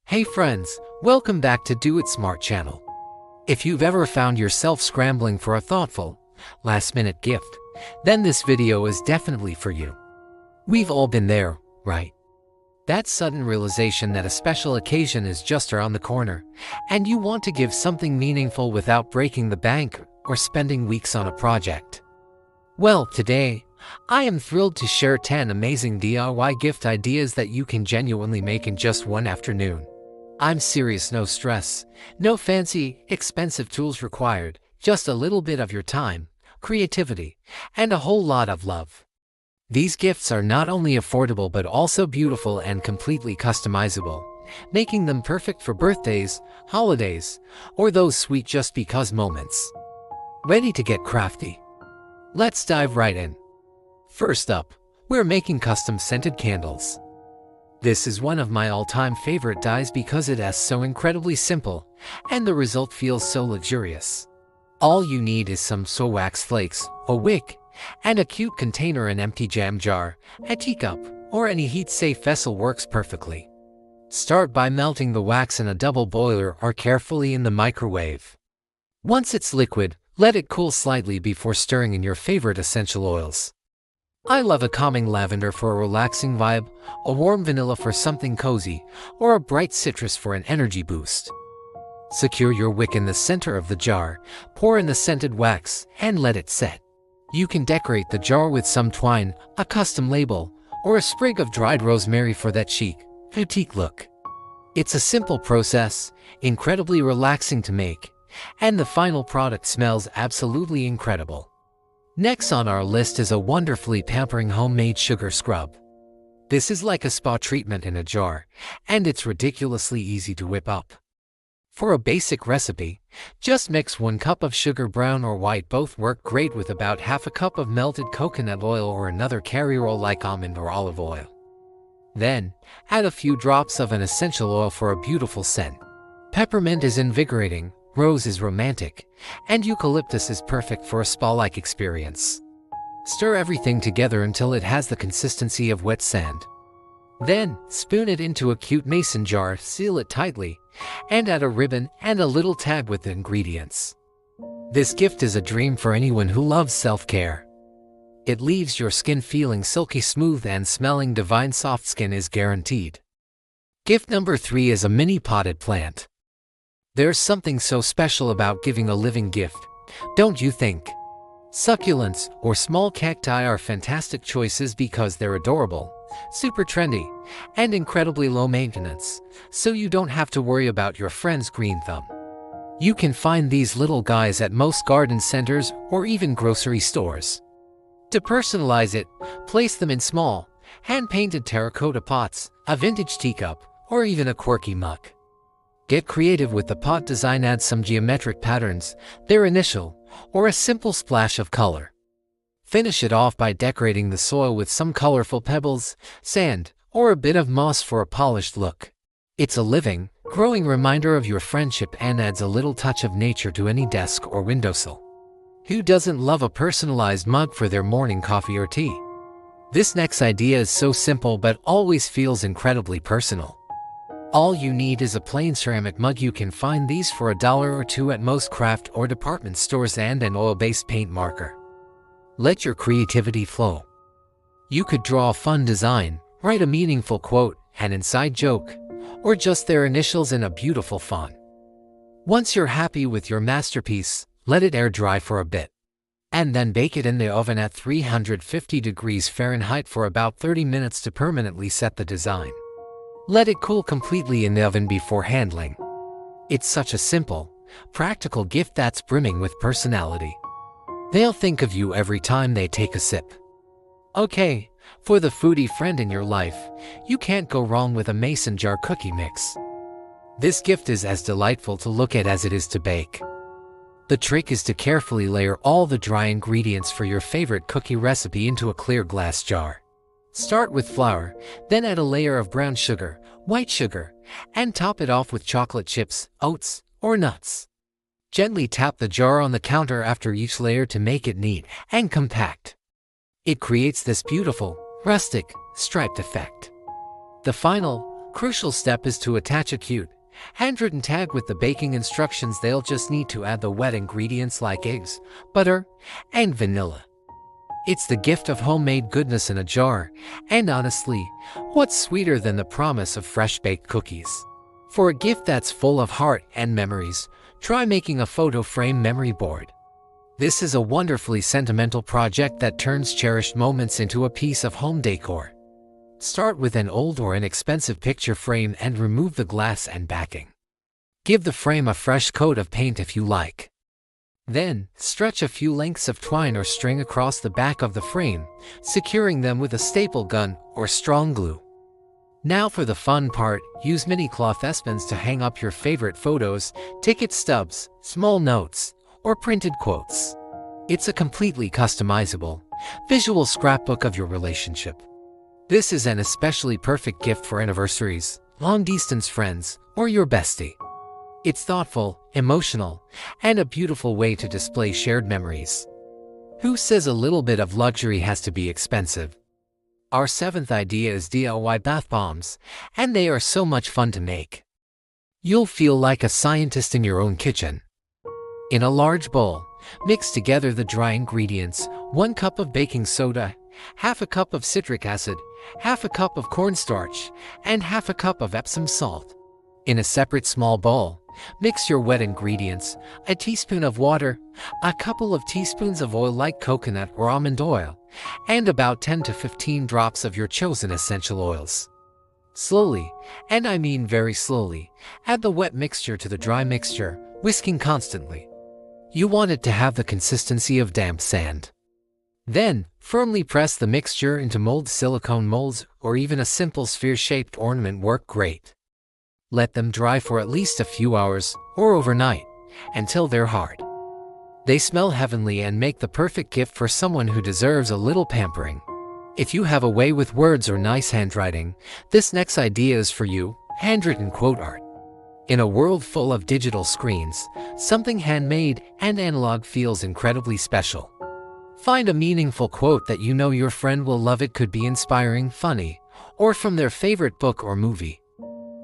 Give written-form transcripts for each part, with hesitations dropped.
Hey friends, welcome back to Do It Smart channel. If you've ever found yourself scrambling for a thoughtful, last-minute gift, then this video is definitely for you. We've all been there, right? That sudden realization that a special occasion is just around the corner, and you want to give something meaningful without breaking the bank or spending weeks on a project. Well, today, I am thrilled to share 10 amazing DIY gift ideas that you can genuinely make in just one afternoon. I'm serious, no stress, no fancy, expensive tools required, just a little bit of your time, creativity, and a whole lot of love. These gifts are not only affordable but also beautiful and completely customizable, making them perfect for birthdays, holidays, or those sweet just because moments. Ready to get crafty? Let's dive right in. First up, we're making custom scented candles. This is one of my all-time favorite dyes because it is so incredibly simple, and the result feels so luxurious. All you need is some soy wax flakes, a wick, and a cute container. An empty jam jar, a teacup, or any heat-safe vessel works perfectly. Start by melting the wax in a double boiler or carefully in the microwave. Once it's liquid, let it cool slightly before stirring in your favorite essential oils. I love a calming lavender for a relaxing vibe, a warm vanilla for something cozy, or a bright citrus for an energy boost. Secure your wick in the center of the jar, pour in the scented wax, and let it set. You can decorate the jar with some twine, a custom label, or a sprig of dried rosemary for that chic, boutique look. It's a simple process, incredibly relaxing to make, and the final product smells absolutely incredible. Next on our list is a wonderfully pampering homemade sugar scrub. This is like a spa treatment in a jar, and it's ridiculously easy to whip up. For a basic recipe, just mix 1 cup of sugar, brown or white. Both work great with about half a cup of melted coconut oil or another carrier oil like almond or olive oil. Then, add a few drops of an essential oil for a beautiful scent. Peppermint is invigorating, rose is romantic, and eucalyptus is perfect for a spa-like experience. Stir everything together until it has the consistency of wet sand. Then, spoon it into a cute mason jar, seal it tightly, and add a ribbon and a little tag with the ingredients. This gift is a dream for anyone who loves self-care. It leaves your skin feeling silky smooth and smelling divine. Soft skin is guaranteed. Gift number 3 is a mini potted plant. There's something so special about giving a living gift, don't you think? Succulents or small cacti are fantastic choices because they're adorable, super trendy, and incredibly low maintenance, so you don't have to worry about your friend's green thumb. You can find these little guys at most garden centers or even grocery stores. To personalize it, place them in small, hand-painted terracotta pots, a vintage teacup, or even a quirky mug. Get creative with the pot design. Add some geometric patterns, their initial, or a simple splash of color. Finish it off by decorating the soil with some colorful pebbles, sand, or a bit of moss for a polished look. It's a living, growing reminder of your friendship and adds a little touch of nature to any desk or windowsill. Who doesn't love a personalized mug for their morning coffee or tea? This next idea is so simple but always feels incredibly personal. All you need is a plain ceramic mug. You can find these for $1 or $2 at most craft or department stores, and an oil-based paint marker. Let your creativity flow. You could draw a fun design, write a meaningful quote, an inside joke, or just their initials in a beautiful font. Once you're happy with your masterpiece, let it air dry for a bit. And then bake it in the oven at 350 degrees Fahrenheit for about 30 minutes to permanently set the design. Let it cool completely in the oven before handling. It's such a simple, practical gift that's brimming with personality. They'll think of you every time they take a sip. Okay, for the foodie friend in your life, you can't go wrong with a mason jar cookie mix. This gift is as delightful to look at as it is to bake. The trick is to carefully layer all the dry ingredients for your favorite cookie recipe into a clear glass jar. Start with flour, then add a layer of brown sugar, white sugar, and top it off with chocolate chips, oats, or nuts. Gently tap the jar on the counter after each layer to make it neat and compact. It creates this beautiful, rustic, striped effect. The final, Crucial step is to attach a cute, handwritten tag with the baking instructions. They'll just need to add the wet ingredients like eggs, butter, and vanilla. It's the gift of homemade goodness in a jar, and honestly, what's sweeter than the promise of fresh-baked cookies? For a gift that's full of heart and memories, try making a photo frame memory board. This is a wonderfully sentimental project that turns cherished moments into a piece of home decor. Start with an old or inexpensive picture frame and remove the glass and backing. Give the frame a fresh coat of paint if you like. Then, stretch a few lengths of twine or string across the back of the frame, securing them with a staple gun or strong glue. Now for the fun part, use mini cloth S-pens to hang up your favorite photos, ticket stubs, small notes, or printed quotes. It's a completely customizable, visual scrapbook of your relationship. This is an especially perfect gift for anniversaries, long-distance friends, or your bestie. It's thoughtful, emotional, and a beautiful way to display shared memories. Who says a little bit of luxury has to be expensive? Our seventh idea is DIY bath bombs, and they are so much fun to make. You'll feel like a scientist in your own kitchen. In a large bowl, mix together the dry ingredients: 1 cup of baking soda, half a cup of citric acid, half a cup of cornstarch, and half a cup of Epsom salt. In a separate small bowl, mix your wet ingredients: a teaspoon of water, a couple of teaspoons of oil like coconut or almond oil, and about 10 to 15 drops of your chosen essential oils. Slowly, and I mean very slowly, add the wet mixture to the dry mixture, whisking constantly. You want it to have the consistency of damp sand. Then, firmly press the mixture into silicone molds, or even a simple sphere-shaped ornament work great. Let them dry for at least a few hours, or overnight, until they're hard. They smell heavenly and make the perfect gift for someone who deserves a little pampering. If you have a way with words or nice handwriting, this next idea is for you: handwritten quote art. In a world full of digital screens, something handmade and analog feels incredibly special. Find a meaningful quote that you know your friend will love. It could be inspiring, funny, or from their favorite book or movie.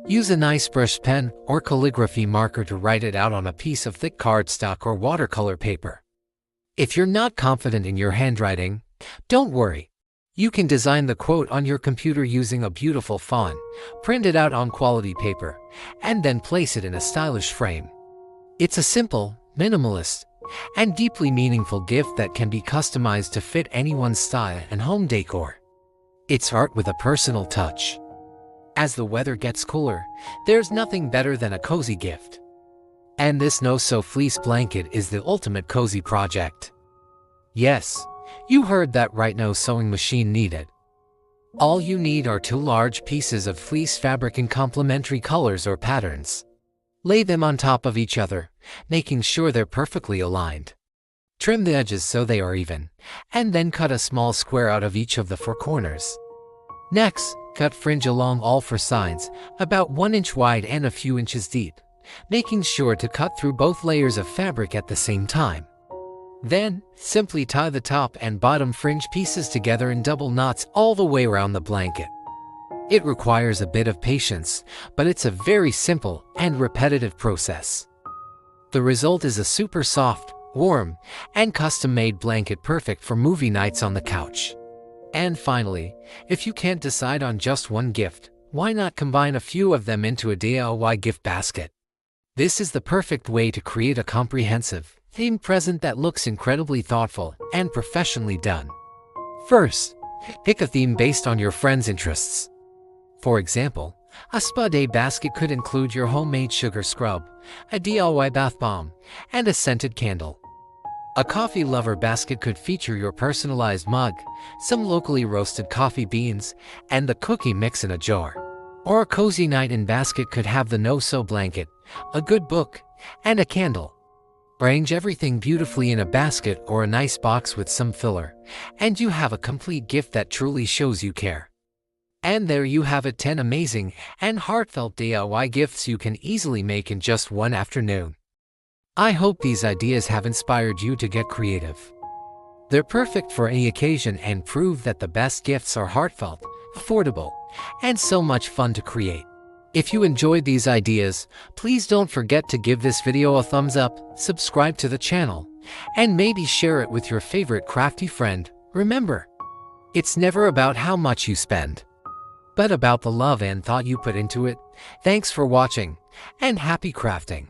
Use a nice brush pen or calligraphy marker to write it out on a piece of thick cardstock or watercolor paper. If you're not confident in your handwriting, don't worry. You can design the quote on your computer using a beautiful font, print it out on quality paper, and then place it in a stylish frame. It's a simple, minimalist, and deeply meaningful gift that can be customized to fit anyone's style and home decor. It's art with a personal touch. As the weather gets cooler, there's nothing better than a cozy gift. And this no-sew fleece blanket is the ultimate cozy project. Yes, you heard that right, no sewing machine needed. All you need are 2 large pieces of fleece fabric in complementary colors or patterns. Lay them on top of each other, making sure they're perfectly aligned. Trim the edges so they are even, and then cut a small square out of each of the 4 corners. Next, cut fringe along all 4 sides, about 1 inch wide and a few inches deep, making sure to cut through both layers of fabric at the same time. Then, simply tie the top and bottom fringe pieces together in double knots all the way around the blanket. It requires a bit of patience, but it's a very simple and repetitive process. The result is a super soft, warm, and custom-made blanket perfect for movie nights on the couch. And finally, if you can't decide on just one gift, why not combine a few of them into a DIY gift basket? This is the perfect way to create a comprehensive, themed present that looks incredibly thoughtful and professionally done. First, pick a theme based on your friend's interests. For example, a spa day basket could include your homemade sugar scrub, a DIY bath bomb, and a scented candle. A coffee lover basket could feature your personalized mug, some locally roasted coffee beans, and the cookie mix in a jar. Or a cozy night in basket could have the no-sew blanket, a good book, and a candle. Arrange everything beautifully in a basket or a nice box with some filler, and you have a complete gift that truly shows you care. And there you have it, 10 amazing and heartfelt DIY gifts you can easily make in just one afternoon. I hope these ideas have inspired you to get creative. They're perfect for any occasion and prove that the best gifts are heartfelt, affordable, and so much fun to create. If you enjoyed these ideas, please don't forget to give this video a thumbs up, subscribe to the channel, and maybe share it with your favorite crafty friend. Remember, it's never about how much you spend, but about the love and thought you put into it. Thanks for watching, and happy crafting!